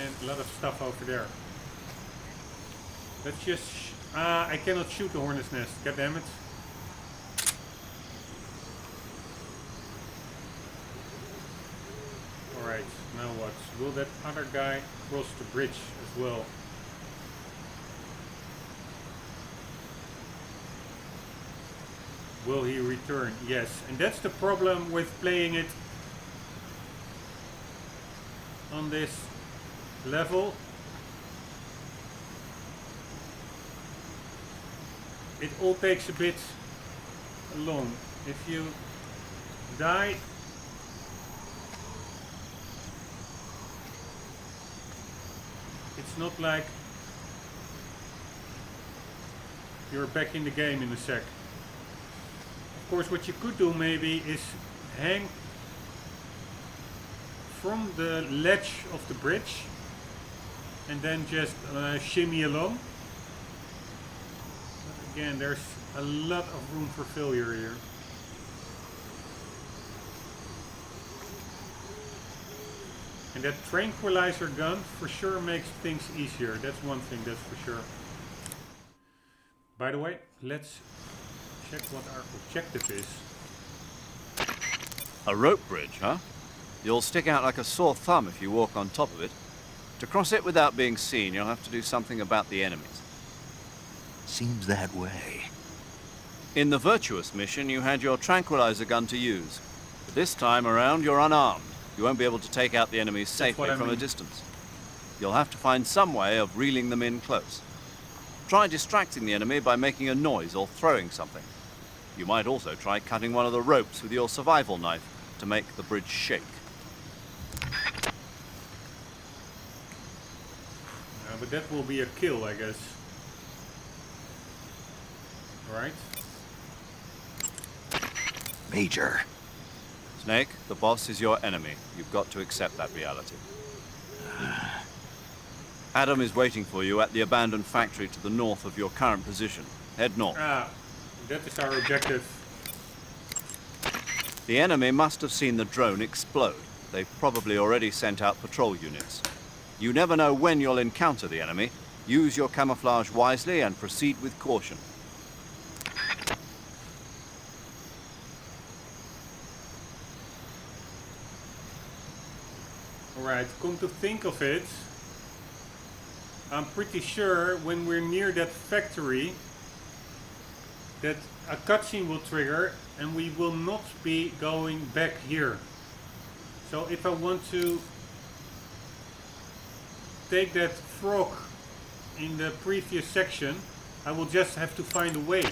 And a lot of stuff over there. Let's just... I cannot shoot the hornet's nest. God damn it. Alright, now what? Will that other guy cross the bridge as well? Will he return? Yes. And that's the problem with playing it on this level. it all takes a bit long. If you die, it's not like you're back in the game in a sec. Of course, what you could do maybe is hang from the ledge of the bridge and then just shimmy along. But again, there's a lot of room for failure here. And that tranquilizer gun for sure makes things easier. That's one thing, that's for sure. By the way, let's check what our objective is. A rope bridge, huh? You'll stick out like a sore thumb if you walk on top of it. To cross it without being seen, you'll have to do something about the enemies. Seems that way. In the Virtuous mission, you had your tranquilizer gun to use. But this time around, you're unarmed. You won't be able to take out the enemies safely from a distance. You'll have to find some way of reeling them in close. Try distracting the enemy by making a noise or throwing something. You might also try cutting one of the ropes with your survival knife to make the bridge shake. But that will be a kill, I guess. Right? Major. Snake, the boss is your enemy. You've got to accept that reality. Adam is waiting for you at the abandoned factory to the north of your current position. Head north. Ah, that is our objective. The enemy must have seen the drone explode. They've probably already sent out patrol units. You never know when you'll encounter the enemy. Use your camouflage wisely and proceed with caution. Alright, come to think of it, I'm pretty sure when we're near that factory that a cutscene will trigger and we will not be going back here. So if I want to take that frog in the previous section, I will just have to find a way.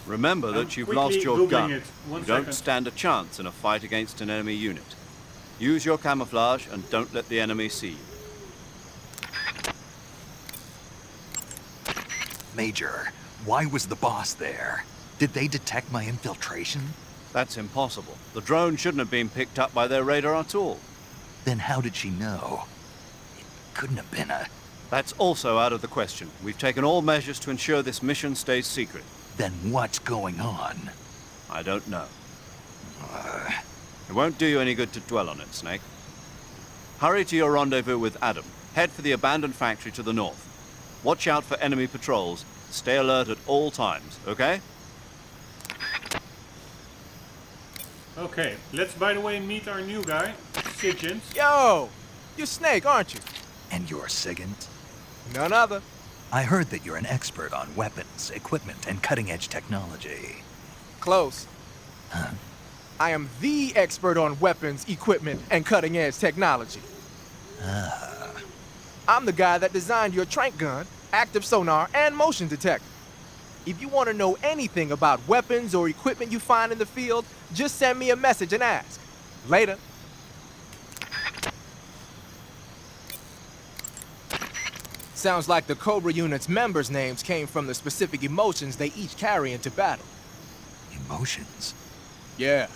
Remember that I'm you've quickly lost your Googling gun. it. You One don't second. stand a chance in a fight against an enemy unit. Use your camouflage and don't let the enemy see you. Major, why was the boss there? Did they detect my infiltration? That's impossible. The drone shouldn't have been picked up by their radar at all. Then how did she know? It couldn't have been a... That's also out of the question. We've taken all measures to ensure this mission stays secret. Then what's going on? I don't know. It won't do you any good to dwell on it, Snake. Hurry to your rendezvous with Adam. Head for the abandoned factory to the north. Watch out for enemy patrols. Stay alert at all times, okay? Okay, let's by the way meet our new guy, Sigint. Yo! You're Snake, aren't you? And you're Sigint? None other. I heard that you're an expert on weapons, equipment, and cutting-edge technology. Close. Huh? I am the expert on weapons, equipment, and cutting-edge technology. I'm the guy that designed your trank gun, active sonar, and motion detector. If you want to know anything about weapons or equipment you find in the field, just send me a message and ask. Later. Sounds like the Cobra unit's members' names came from the specific emotions they each carry into battle. Emotions? Yeah.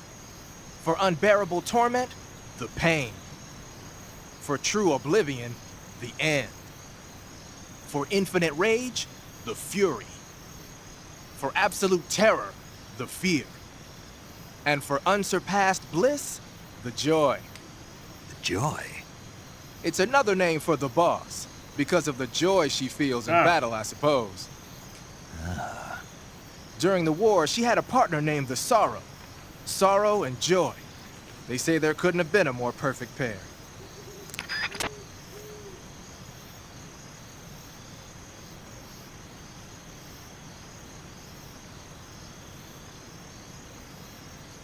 For unbearable torment, the pain. For true oblivion, the end. For infinite rage, the fury. For absolute terror, the fear. And for unsurpassed bliss, the joy. The joy? It's another name for the boss, because of the joy she feels in battle, I suppose. During the war, she had a partner named the Sorrow. Sorrow and joy. They say there couldn't have been a more perfect pair.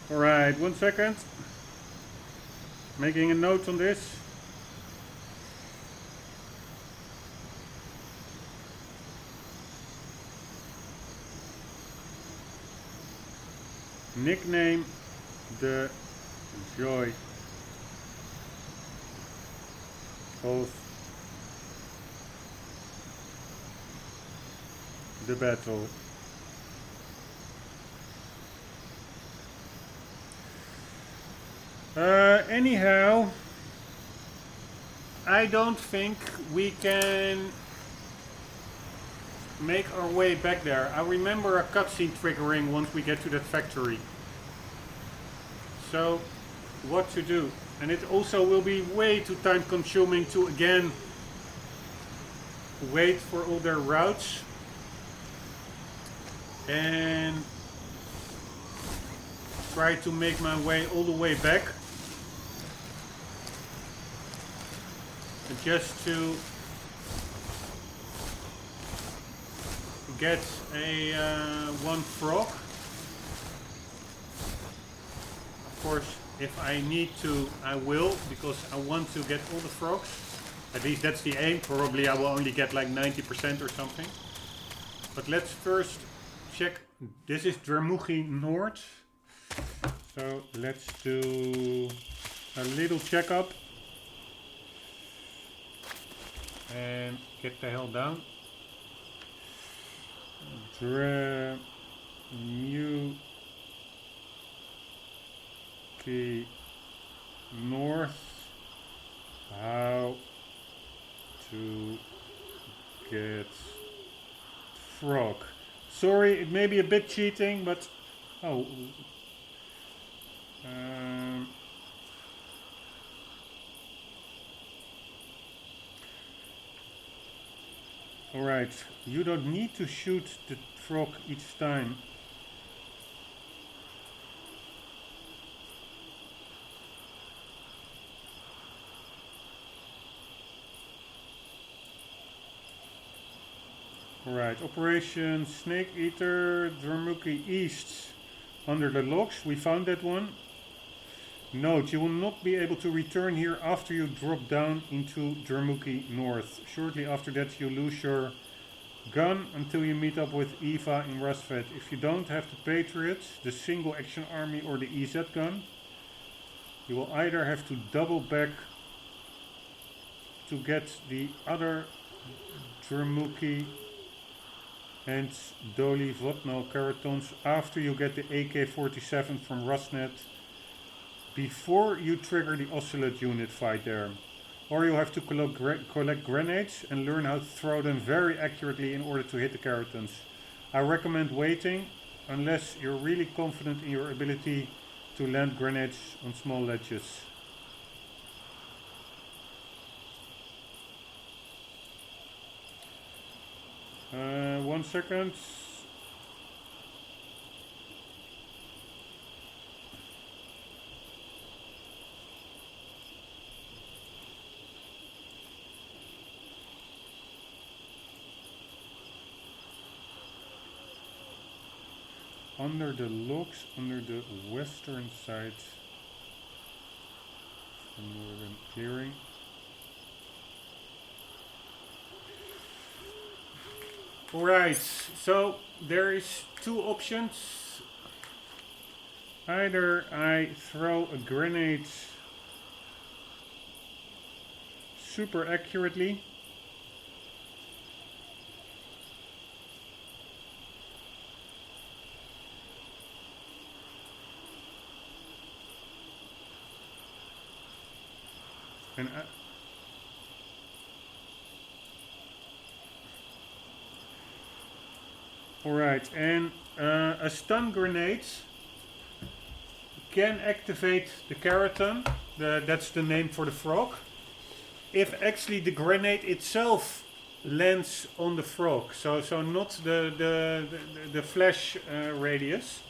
Alright, 1 second. Making a note on this. Nickname the joy of the battle. Anyhow, I don't think we can make our way back there. I remember a cutscene triggering once we get to that factory. So, what to do? And it also will be way too time consuming to again wait for all their routes and try to make my way all the way back. Just to get a one frog. Of course, if I need to, I will, because I want to get all the frogs. At least that's the aim. Probably I will only get like 90% or something. But let's first check. This is Dramugi North. So let's do a little checkup. And get the hell down. Dramugi North. How to get frog. Sorry, it may be a bit cheating, but oh. Alright, you don't need to shoot the frog each time. Alright, Operation Snake Eater, Dramugi East. Under the logs, we found that one. Note, you will not be able to return here after you drop down into Dramugi North. Shortly after that you lose your gun until you meet up with Eva in Rasvet. If you don't have the Patriot, the single action army or the EZ gun, you will either have to double back to get the other Dramugi and Doli Vodno Karatons after you get the AK-47 from Rasnet, before you trigger the Ocelot unit fight there. Or you have to collect grenades and learn how to throw them very accurately in order to hit the Karatons. I recommend waiting unless you're really confident in your ability to land grenades on small ledges. One second. Under the logs, under the western side of the northern clearing. Alright, so there is two options. Either I throw a grenade super accurately, and alright, and a stun grenade can activate the Keratin, that's the name for the frog, if actually the grenade itself lands on the frog, so not the flash radius.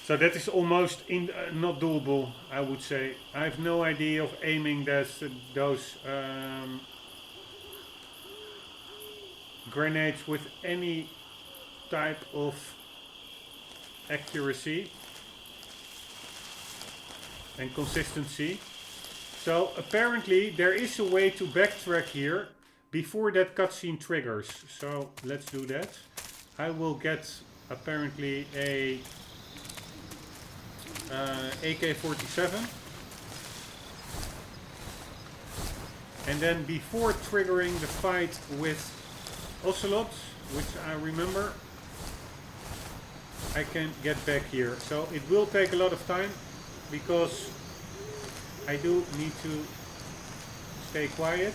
So that is almost not doable, I would say. I have no idea of aiming those grenades with any type of accuracy and consistency. So apparently there is a way to backtrack here before that cutscene triggers. So let's do that. I will get apparently a AK-47. And then before triggering the fight with Ocelot, which I remember, I can get back here. So it will take a lot of time because I do need to stay quiet.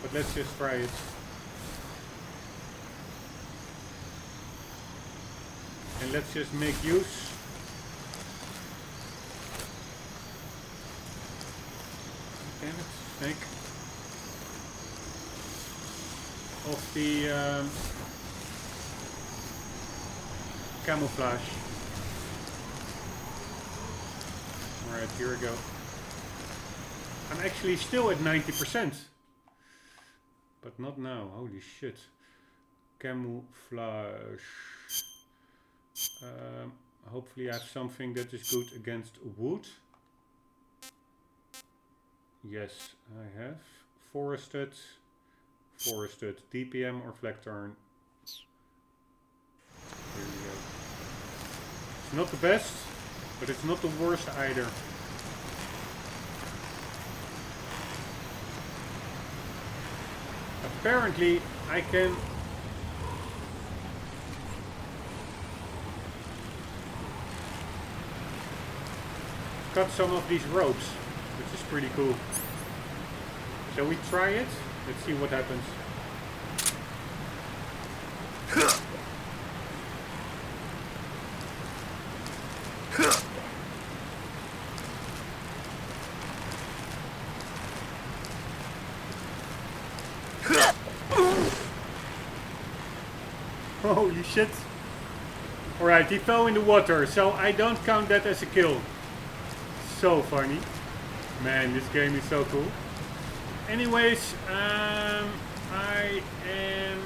But let's just try it. And let's just make use. Damn it, snake. Of the camouflage. Alright, here we go. I'm actually still at 90%. But not now, holy shit. Camouflage. Hopefully I have something that is good against wood. Yes, I have. Forested. Forested. DPM or flag turn. Here we go. It's not the best, but it's not the worst either. Apparently I can cut some of these ropes, which is pretty cool. Shall we try it? Let's see what happens. Holy shit. Alright, he fell in the water, so I don't count that as a kill. So funny. Man, this game is so cool. Anyways, I am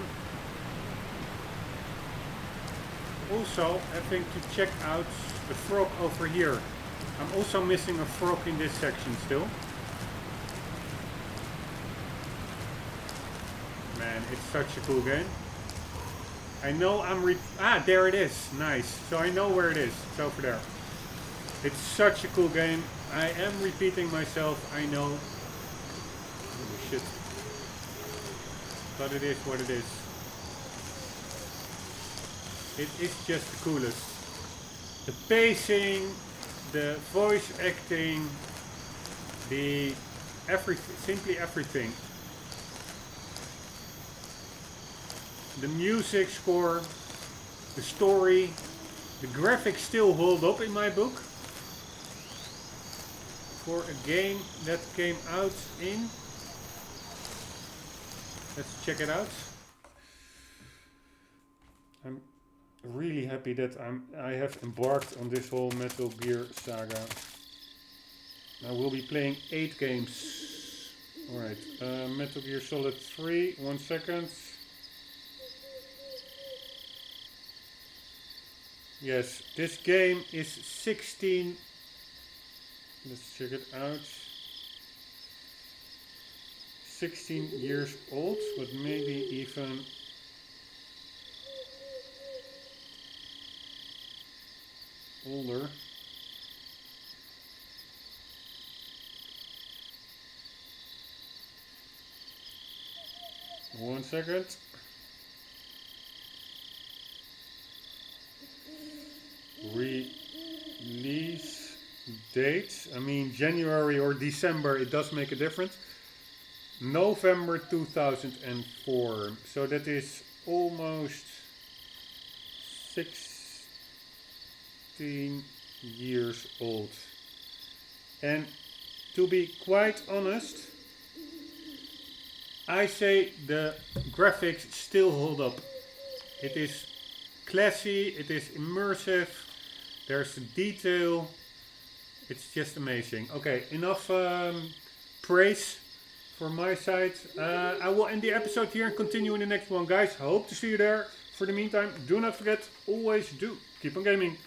also having to check out the frog over here. I'm also missing a frog in this section still. Man, it's such a cool game. I know I'm there it is. Nice. So I know where it is. It's over there. It's such a cool game. I am repeating myself, I know. Holy shit. But it is what it is. It is just the coolest. The pacing, the voice acting, the simply everything. The music score, the story, the graphics still hold up in my book. For a game that came out in... Let's check it out. I'm really happy that I have embarked on this whole Metal Gear saga. I will be playing 8 games. Alright, Metal Gear Solid 3, 1 second. Yes, this game is 16... Let's check it out. 16 years old, but maybe even older. One second. Release date, I mean January or December, it does make a difference. November 2004, so that is almost 16 years old. And to be quite honest, I say the graphics still hold up. It is classy, it is immersive, there's detail. It's just amazing. Okay, enough praise from my side. I will end the episode here and continue in the next one, guys. I hope to see you there. For the meantime, do not forget, always do keep on gaming.